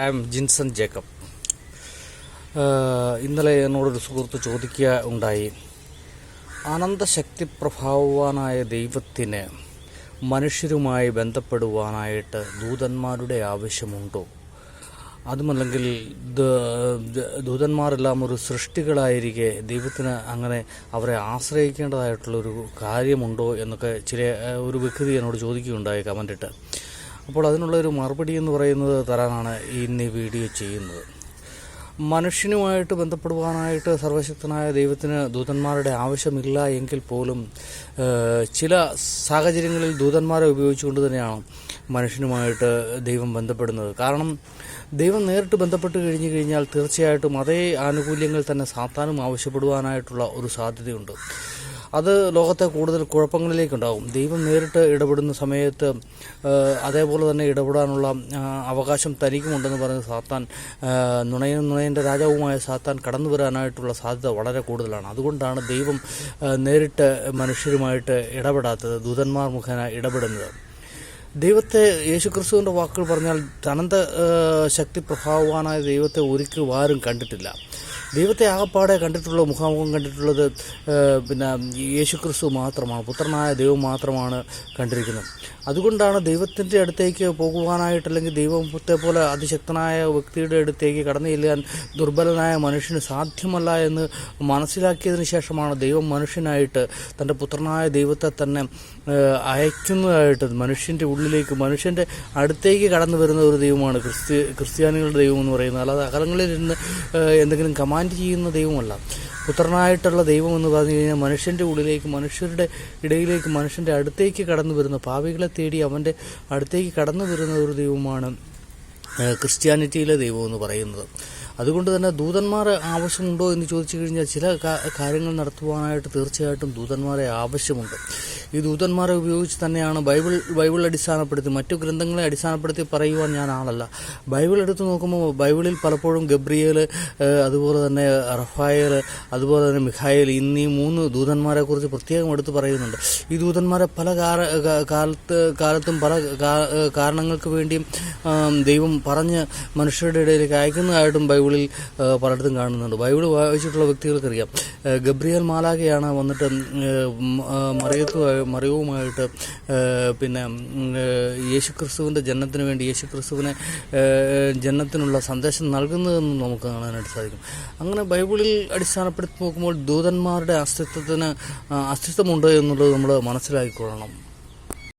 I am Jinson Jacob. ഇന്നലെ എന്നോടൊരു സുഹൃത്ത് ചോദിക്കുക ഉണ്ടായി, അനന്തശക്തി പ്രഭാവവാനായ ദൈവത്തിന് മനുഷ്യരുമായി ബന്ധപ്പെടുവാനായിട്ട് ദൂതന്മാരുടെ ആവശ്യമുണ്ടോ? അതുമല്ലെങ്കിൽ ദൂതന്മാരെല്ലാം ഒരു സൃഷ്ടികളായിരിക്കെ ദൈവത്തിന് അങ്ങനെ അവരെ ആശ്രയിക്കേണ്ടതായിട്ടുള്ളൊരു കാര്യമുണ്ടോ എന്നൊക്കെ ഒരു വ്യക്തി എന്നോട് ചോദിക്കുകയുണ്ടായി കമൻറ്റിട്ട്. അപ്പോൾ അതിനുള്ളൊരു മറുപടി എന്ന് പറയുന്നത് തരാനാണ് ഇന്ന് ഈ വീഡിയോ ചെയ്യുന്നത്. മനുഷ്യനുമായിട്ട് ബന്ധപ്പെടുവാനായിട്ട് സർവശക്തനായ ദൈവത്തിന് ദൂതന്മാരുടെ ആവശ്യമില്ല എങ്കിൽ പോലും ചില സാഹചര്യങ്ങളിൽ ദൂതന്മാരെ ഉപയോഗിച്ചുകൊണ്ട് തന്നെയാണ് മനുഷ്യനുമായിട്ട് ദൈവം ബന്ധപ്പെടുന്നത്. കാരണം ദൈവം നേരിട്ട് ബന്ധപ്പെട്ട് കഴിഞ്ഞാൽ തീർച്ചയായിട്ടും അതേ ആനുകൂല്യങ്ങൾ തന്നെ സാത്താനും ആവശ്യപ്പെടുവാനായിട്ടുള്ള ഒരു സാധ്യതയുണ്ട്. അത് ലോകത്തെ കൂടുതൽ കുഴപ്പങ്ങളിലേക്കുണ്ടാകും. ദൈവം നേരിട്ട് ഇടപെടുന്ന സമയത്ത് അതേപോലെ തന്നെ ഇടപെടാനുള്ള അവകാശം തനിക്കുമുണ്ടെന്ന് പറഞ്ഞ് സാത്താൻ നുണയൻ്റെ രാജാവുമായ സാത്താൻ കടന്നു വരാനായിട്ടുള്ള സാധ്യത വളരെ കൂടുതലാണ്. അതുകൊണ്ടാണ് ദൈവം നേരിട്ട് മനുഷ്യരുമായിട്ട് ഇടപെടാത്തത്, ദൂതന്മാർ മുഖേന ഇടപെടുന്നത്. ദൈവത്തെ യേശുക്രിസ്തുവിൻ്റെ വാക്കുകൾ പറഞ്ഞാൽ അനന്ത ശക്തി പ്രഭാവവാനായ ദൈവത്തെ ഒരിക്കലും ആരും കണ്ടിട്ടില്ല. ദൈവത്തെ ആകപ്പാടെ കണ്ടിട്ടുള്ള മുഖാമുഖം കണ്ടിട്ടുള്ളത് യേശുക്രിസ്തു മാത്രമാണ്, പുത്രനായ ദൈവം മാത്രമാണ് കണ്ടിരിക്കുന്നത്. അതുകൊണ്ടാണ് ദൈവത്തിൻ്റെ അടുത്തേക്ക് പോകുവാനായിട്ട്, അല്ലെങ്കിൽ ദൈവത്തെ പോലെ അതിശക്തനായ വ്യക്തിയുടെ അടുത്തേക്ക് കടന്നു ചെല്ലാൻ ദുർബലനായ മനുഷ്യന് സാധ്യമല്ല എന്ന് മനസ്സിലാക്കിയതിന് ശേഷമാണ് ദൈവം മനുഷ്യനായിട്ട് തൻ്റെ പുത്രനായ ദൈവത്തെ തന്നെ അയക്കുന്നതായിട്ട് മനുഷ്യൻ്റെ ഉള്ളിലേക്ക്, മനുഷ്യൻ്റെ അടുത്തേക്ക് കടന്നു വരുന്ന ഒരു ദൈവമാണ് ക്രിസ്ത്യാനികളുടെ ദൈവം എന്ന് പറയുന്നത്. അല്ലാതെ അകലങ്ങളിൽ നിന്ന് എന്തെങ്കിലും കമാൻഡ് ചെയ്യുന്ന ദൈവമല്ല. പുത്രനായിട്ടുള്ള ദൈവം എന്ന് പറഞ്ഞു കഴിഞ്ഞാൽ മനുഷ്യൻ്റെ ഉള്ളിലേക്ക്, മനുഷ്യരുടെ ഇടയിലേക്ക്, മനുഷ്യൻ്റെ അടുത്തേക്ക് കടന്നു വരുന്ന, പാപികളെ തേടി അവൻ്റെ അടുത്തേക്ക് കടന്നു വരുന്ന ഒരു ദൈവമാണ് ക്രിസ്ത്യാനിറ്റിയിലെ ദൈവം എന്ന് പറയുന്നത്. അതുകൊണ്ട് തന്നെ ദൂതന്മാർ ആവശ്യമുണ്ടോ എന്ന് ചോദിച്ചു കഴിഞ്ഞാൽ ചില കാര്യങ്ങൾ നടത്തുവാനായിട്ട് തീർച്ചയായിട്ടും ദൂതന്മാരെ ആവശ്യമുണ്ട്. ഈ ദൂതന്മാരെ ഉപയോഗിച്ച് തന്നെയാണ് ബൈബിൾ അടിസ്ഥാനപ്പെടുത്തി, മറ്റു ഗ്രന്ഥങ്ങളെ അടിസ്ഥാനപ്പെടുത്തി പറയുവാൻ ഞാൻ ആളല്ല. ബൈബിൾ എടുത്തു നോക്കുമ്പോൾ ബൈബിളിൽ പലപ്പോഴും ഗബ്രിയേൽ, അതുപോലെ തന്നെ റഫായേൽ, അതുപോലെ തന്നെ മിഖായേൽ എന്നീ 3 ദൂതന്മാരെ കുറിച്ച് പ്രത്യേകം എടുത്ത് പറയുന്നുണ്ട്. ഈ ദൂതന്മാരെ പല കാലത്തും പല കാരണങ്ങൾക്ക് വേണ്ടിയും ദൈവം പറഞ്ഞ് മനുഷ്യരുടെ ഇടയിലേക്ക് അയക്കുന്നതായിട്ടും ബൈബിളിൽ പലയിടത്തും കാണുന്നുണ്ട്. ബൈബിൾ വായിച്ചിട്ടുള്ള വ്യക്തികൾക്കറിയാം, ഗബ്രിയേൽ മാലാഖയാണ് വന്നിട്ട് മറിയവുമായിട്ട് യേശുക്രിസ്തുവിൻ്റെ ജനനത്തിന് വേണ്ടി, യേശുക്രിസ്തുവിനെ ജനനത്തിനുള്ള സന്ദേശം നൽകുന്നതെന്ന് നമുക്ക് കാണാനായിട്ട് സാധിക്കും. അങ്ങനെ ബൈബിളിൽ അടിസ്ഥാനപ്പെടുത്തി നോക്കുമ്പോൾ ദൂതന്മാരുടെ അസ്തിത്വമുണ്ട് എന്നുള്ളത് നമ്മൾ മനസ്സിലാക്കിക്കൊള്ളണം.